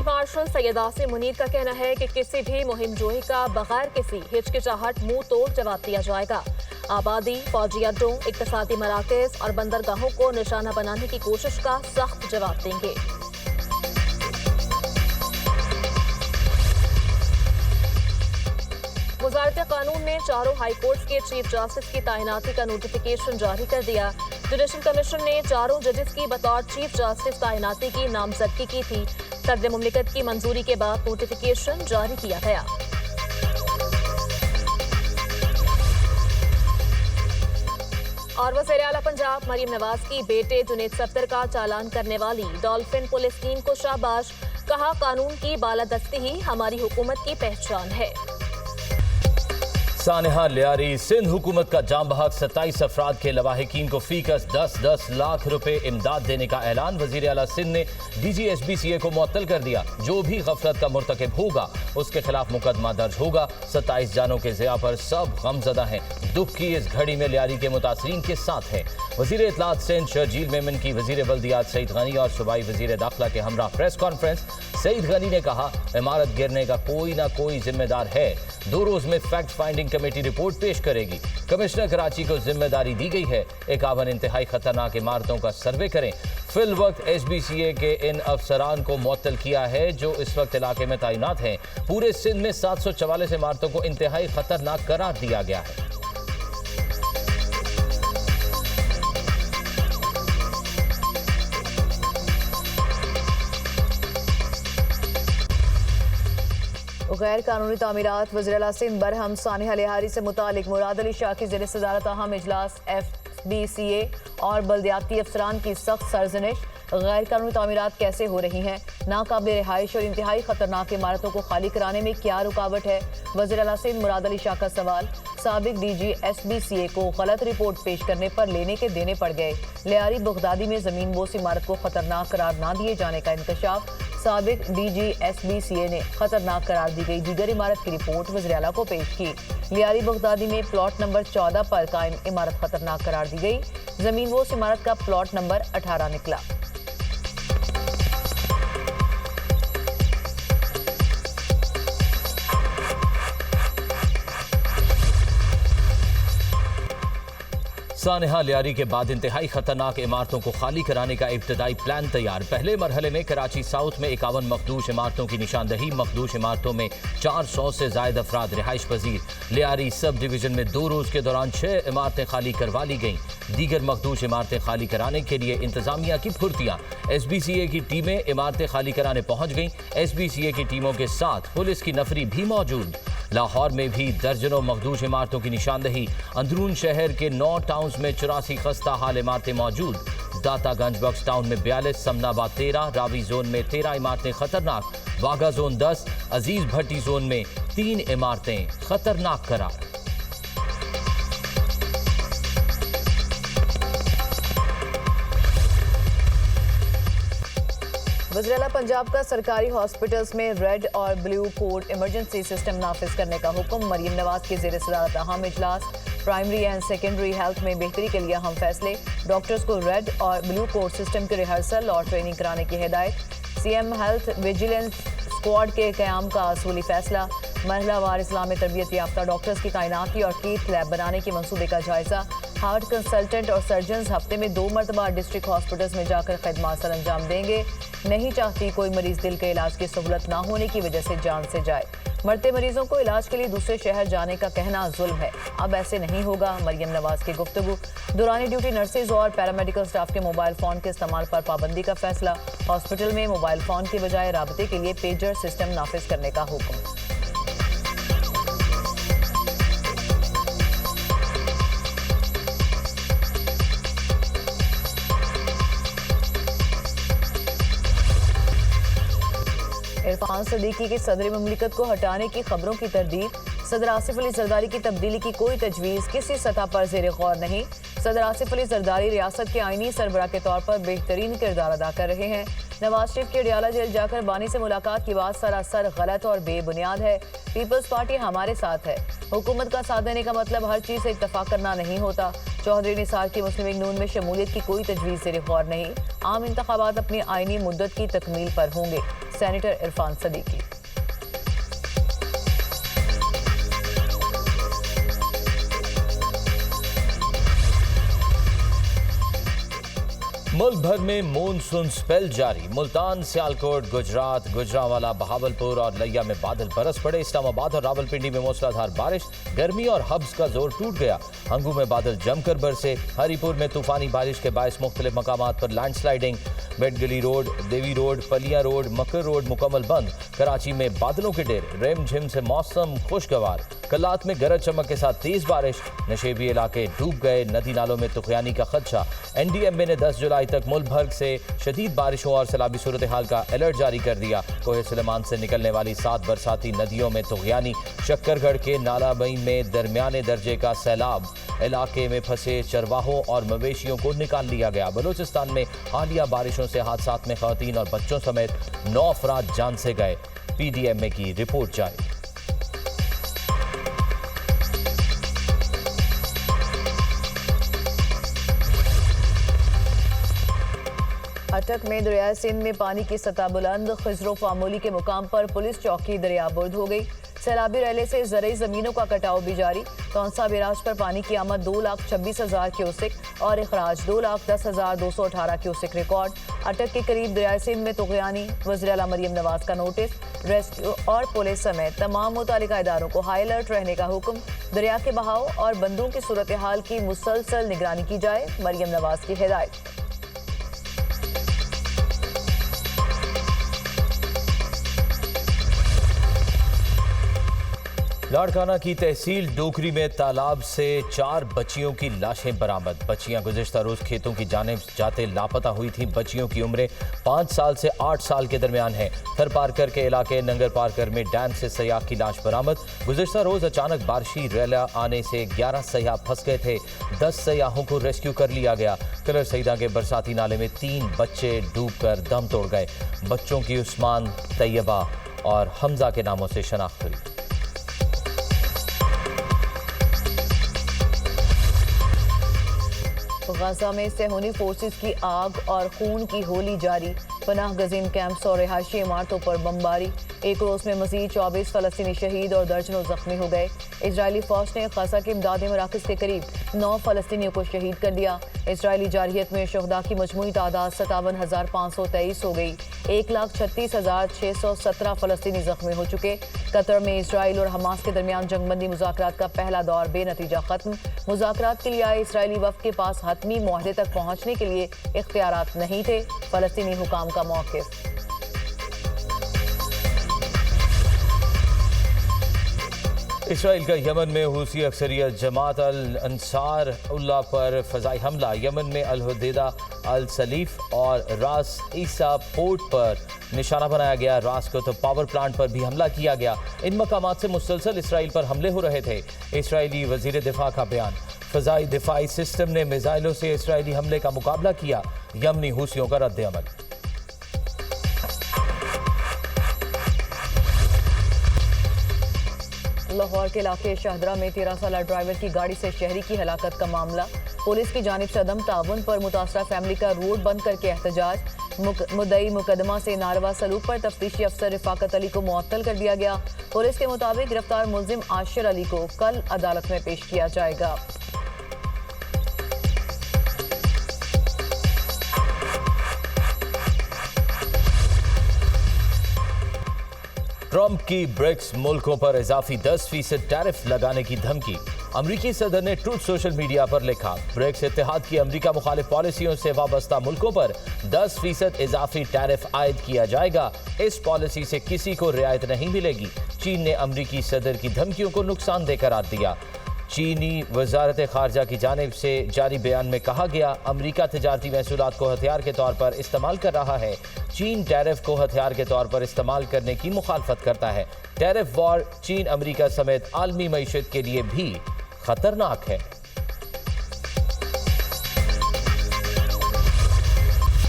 Martial Syed Asim Munir का कहना है कि किसी भी मुहिम जोही का बगैर किसी हिचकिचाहट मुंह तोड़ जवाब दिया जाएगा। आबादी, फौजी अड्डों, इक्तिसादी मराकज और बंदरगाहों को निशाना बनाने की कोशिश का सख्त जवाब देंगे। वज़ारत कानून ने चारों हाई कोर्ट के चीफ जस्टिस की तैनाती का नोटिफिकेशन जारी कर दिया। जुडिशल कमीशन ने चारों जजेस की बतौर चीफ जस्टिस तैनाती की नामजदगी की थी। सदर मुमलिकत की मंजूरी के बाद नोटिफिकेशन जारी किया गया। और वज़ीर आला पंजाब मरीम नवाज की बेटे जुनैद सफ्दर का चालान करने वाली डॉल्फिन पुलिस टीम को शाबाश। कहा, कानून की बालादस्ती ही हमारी हुकूमत की पहचान है। सानिहा लियारी, सिंध हुकूमत का जाम बहक 27 अफराद के लवाहिकीन को फीकस 10-10 लाख रुपए इमदाद देने का ऐलान। वज़ीर आला सिंध ने DGSBCA को मुअत्तल कर दिया। जो भी गफलत का मुर्तकिब होगा उसके खिलाफ मुकदमा दर्ज होगा। 27 जानों के ज़िया पर सब गमजदा हैं। दुख की इस घड़ी में लियारी के मुतासरीन के साथ हैं। वज़ीर इत्तलात सिंध शर्जील मेमन की वज़ीर बल्दियात सईद गनी और सूबाई वज़ीर दाखिला के हमरा प्रेस कॉन्फ्रेंस। सईद गनी ने कहा, इमारत गिरने का कोई ना कोई जिम्मेदार है। 2 रोज में फैक्ट फाइंडिंग कमेटी रिपोर्ट पेश करेगी। कमिश्नर कराची को जिम्मेदारी दी गई है। 51 इंतहाई खतरनाक इमारतों का सर्वे करें। फिल वक्त SBCA के इन अफसरान को मुअत्तल किया है जो इस वक्त इलाके में तैनात हैं। पूरे सिंध में 744 इमारतों को इंतहाई खतरनाक करार दिया गया है। गैर कानूनी तामीरात वज़ीर आला सिंध बरहम सानिहा लिहारी से मुतालिक मुराद अली शाह की ज़ेर सदारत अहम इजलास FBCA और बल्दियाती अफसरान की सख्त सरजनिश। गैर कानूनी तामीरात कैसे हो रही हैं? नाकाबिल रिहाइश और इंतहाई खतरनाक इमारतों को खाली कराने में क्या रुकावट है? वज़ीर आला सिंध मुराद अली शाह का सवाल। साबिक DG SBCA को गलत रिपोर्ट पेश करने पर लेने के देने पड़ गए। लियारी बगदादी में जमीन बोस इमारत को खतरनाक करार ना दिए जाने का इंकशाफ। साबिक DG SBCA ने खतरनाक करार दी गई दीगर इमारत की रिपोर्ट वज़ीर आला को पेश की। लियारी बगदादी में प्लॉट नंबर 14 पर कायम इमारत खतरनाक करार दी गई। जमीन बोस इमारत का प्लॉट नंबर 18 निकला। सानिहा लियारी के बाद इंतहाई खतरनाक इमारतों को खाली कराने का इब्तदाई प्लान तैयार। पहले मरहले में कराची साउथ में 51 मखदूश इमारतों की निशानदही। मखदूश इमारतों में 400 से ज्यादा अफराद रिहाइश पजीर। लियारी सब डिवीजन में 2 रोज के दौरान 6 इमारतें खाली करवा ली गईं। दीगर मखदूश इमारतें खाली कराने के लिए इंतजामिया की फुर्तियां। SBCA की टीमें इमारतें खाली कराने पहुंच गईं। SBCA की टीमों के साथ पुलिस की नफरी भी मौजूद। लाहौर में भी दर्जनों मखदूश इमारतों की निशानदही। अंदरून शहर के 9 टाउन्स में 84 खस्ता हाल इमारतें मौजूद। दातागंज बक्स टाउन में 42, समनाबाद 13, रावी जोन में 13 इमारतें खतरनाक, वाघा जोन 10, अजीज भट्टी जोन में 3 इमारतें खतरनाक करार। वज़ीर आला पंजाब का सरकारी हॉस्पिटल्स में रेड और ब्लू कोड इमरजेंसी सिस्टम नाफिज करने का हुक्म। मरीम नवाज के ज़ेर सदारत अहम इजलास। प्राइमरी एंड सेकेंडरी हेल्थ में बेहतरी के लिए अहम फैसले। डॉक्टर्स को रेड और ब्लू कोड सिस्टम की रिहर्सल और ट्रेनिंग कराने की हिदायत। CM हेल्थ विजिलेंस स्क्वाड के क़याम का असूली फैसला। महिलावार इस्लामी तरबियत याफ्ता डॉक्टर्स की तैनाती और कीथ लैब बनाने के मंसूबे का जायजा। हार्ट कंसल्टेंट और सर्जन्स हफ्ते में 2 मरतबा डिस्ट्रिक्ट हॉस्पिटल्स में जाकर खदमात सर अंजाम देंगे। नहीं चाहती कोई मरीज दिल के इलाज की सहूलत ना होने की वजह से जान से जाए। मरते मरीजों को इलाज के लिए दूसरे शहर जाने का कहना जुल्म है, अब ऐसे नहीं होगा। मरियम नवाज की गुफ्तगू। दौरानी ड्यूटी नर्सेज और पैरामेडिकल स्टाफ के मोबाइल फ़ोन के इस्तेमाल पर पाबंदी का फैसला। हॉस्पिटल में मोबाइल फ़ोन की बजाय राबते के लिए पेजर सिस्टम नाफिज करने का हुक्म। इरफान सदीकी के सदर मुमलिकत को हटाने की खबरों की तरदीद। सदर आसिफ अली जरदारी की तब्दीली की कोई तजवीज़ किसी सतह पर ज़ेर गौर नहीं। सदर आसिफ अली जरदारी रियासत के आईनी सरबराह के तौर पर बेहतरीन किरदार अदा कर रहे हैं। नवाज शरीफ के अडियाला जेल जाकर बानी से मुलाकात की बात सरासर गलत और बेबुनियाद है। पीपल्स पार्टी हमारे साथ है। हुकूमत का साथ देने का मतलब हर चीज़ से इत्तफाक करना नहीं होता। चौधरी निसार की मुस्लिम लीग नून में शमूलियत की कोई तजवीज़ ज़ेर गौर नहीं। आम इंतखाबात अपनी आईनी मुद्दत की तकमील पर होंगे। सेनेटर इरफान सदीकी। मुल्क भर में मॉनसून स्पेल जारी। मुल्तान, सियालकोट, गुजरात, गुजरांवाला, बहावलपुर और लिया में बादल बरस पड़े। इस्लामाबाद और रावलपिंडी में मूसलाधार बारिश। गर्मी और हब्स का जोर टूट गया। अंगू में बादल जमकर बरसे। हरीपुर में तूफानी बारिश के बायस मुख्तलिफ मकामात पर लैंडस्लाइडिंग। बेडगली रोड, देवी रोड, पलिया रोड, मकर रोड मुकम्मल बंद। कराची में बादलों के ढेर। रेम झिम से मौसम खुशगवार। कल्लात में गरज चमक के साथ तेज बारिश। नशेबी इलाके डूब गए। नदी नालों में तुगयानी का खदशा। NDMA ने 10 जुलाई तक मुल्क भर से शदीद बारिशों और सैलाबी सूरत हाल का अलर्ट जारी कर दिया। कोहे सुलेमान से निकलने वाली 7 बरसाती नदियों में तुगयानी। शक्करगढ़ के नालाबई में दरमियाने दर्जे का सैलाब। इलाके में फंसे चरवाहों और मवेशियों को निकाल लिया गया। बलूचिस्तान में हालिया बारिशों से हादसात में खवातीन और बच्चों समेत 9 अफराद जान से गए। PDMA की रिपोर्ट जारी। अटक में दरिया सिंध में पानी की सतह बुलंद। खिजरो फामोली के मुकाम पर पुलिस चौकी दरियाबुर्द हो गई। सैलाबी रैले से ज़रई ज़मीनों का कटाव भी जारी। तौंसा बैराज पर पानी की आमद 2,26,000 क्यूसेक और अखराज 2,10,218 क्यूसेक रिकॉर्ड। अटक के करीब दरिया सिंध में तुगयानी। वज़ीर आला मरियम नवाज का नोटिस। रेस्क्यू और पुलिस समेत तमाम मुतालिका इदारों को हाई अलर्ट रहने का हुक्म। दरिया के बहाव और बंदों की सूरत हाल की मुसलसल निगरानी की जाए, मरियम नवाज की हिदायत। लाड़काना की तहसील डोकरी में तालाब से 4 बच्चियों की लाशें बरामद। बच्चियां गुज़िश्ता रोज खेतों की जानिब जाते लापता हुई थीं। बच्चियों की उम्रें 5 साल से 8 साल के दरमियान है। थर पारकर के इलाके नंगर पारकर में डैम से सयाह की लाश बरामद। गुज़िश्ता रोज अचानक बारिशी रेला आने से 11 सयाह फंस गए थे। 10 सयाहों को रेस्क्यू कर लिया गया। कलर सईदा के बरसाती नाले में 3 बच्चे डूबकर दम तोड़ गए। बच्चों की उस्मान, तैयबा और हमजा के नामों से शनाख्त हुई। गाजा में सेहूनी फोर्सेस की आग और खून की होली जारी। पनाह गजीन कैंप्स और रिहायशी इमारतों पर बमबारी। एक रोज में मजीद 24 फलस्तीनी शहीद और दर्जनों जख्मी हो गए। इजरायली फौज ने गाजा के इमदादी मराकज के करीब 9 फलस्तीनियों को शहीद कर दिया। इजरायली जारहियत में शुहदा की मजमूई तादाद 57,523 हो गई। 1,36,617 फलस्तीनी जख्मी हो चुके। कतर में इजराइल और हमास के दरमियान जंगबंदी मुज़ाकरात का पहला दौर बेनतीजा खत्म। मुज़ाकरात के लिए आए इजरायली वफ़द के पास हतमी मुआहदे तक पहुंचने के लिए इख्तियारात नहीं थे। फलस्तीनी हुकाम का मौक़िफ़। इसराइल का यमन में हूसी अक्सरियत जमात अल अंसार उल्लाह पर फ़ज़ाई हमला। यमन में अल हुदैदा, अल सलीफ और रास ईसा पोर्ट पर निशाना बनाया गया। रास को तो पावर प्लांट पर भी हमला किया गया। इन मकामात से मुसलसल इसराइल पर हमले हो रहे थे। इसराइली वज़ीर दिफा का बयान। फ़ज़ाई दिफाई सिस्टम ने मिसाइलों से इसराइली हमले का मुकाबला किया। यमनी हूसियों का रद्द अमल। लाहौर के इलाके शाहदरा में 13 साला ड्राइवर की गाड़ी से शहरी की हलाकत का मामला। पुलिस की जानिब से अदम ताउन पर मुतासरा फैमिली का रोड बंद करके एहतजाज। मुद्दई मुकदमा से नारवा सलूक पर तफ्तीशी अफसर रिफाकत अली को मुअत्तल कर दिया गया। पुलिस के मुताबिक गिरफ्तार मुलजिम आशिर अली को कल अदालत में पेश किया जाएगा। ट्रंप की ब्रिक्स मुल्कों पर इजाफी 10% टैरिफ लगाने की धमकी। अमरीकी सदर ने ट्रूथ सोशल मीडिया पर लिखा, ब्रिक्स इत्तेहाद की अमरीका मुखालिफ पॉलिसियों से वाबस्ता मुल्कों पर 10% इजाफी टैरिफ आयद किया जाएगा। इस पॉलिसी से किसी को रियायत नहीं मिलेगी। चीन ने अमरीकी सदर की धमकियों को नुकसानदेह करार दिया। चीनी वजारत खारजा की जानिब से जारी बयान में कहा गया, अमरीका तिजारती महसूलात को हथियार के तौर पर इस्तेमाल कर रहा है। चीन टैरिफ को हथियार के तौर पर इस्तेमाल करने की मुखालफत करता है। टैरिफ वॉर चीन, अमरीका समेत आलमी मईशत के लिए भी खतरनाक है।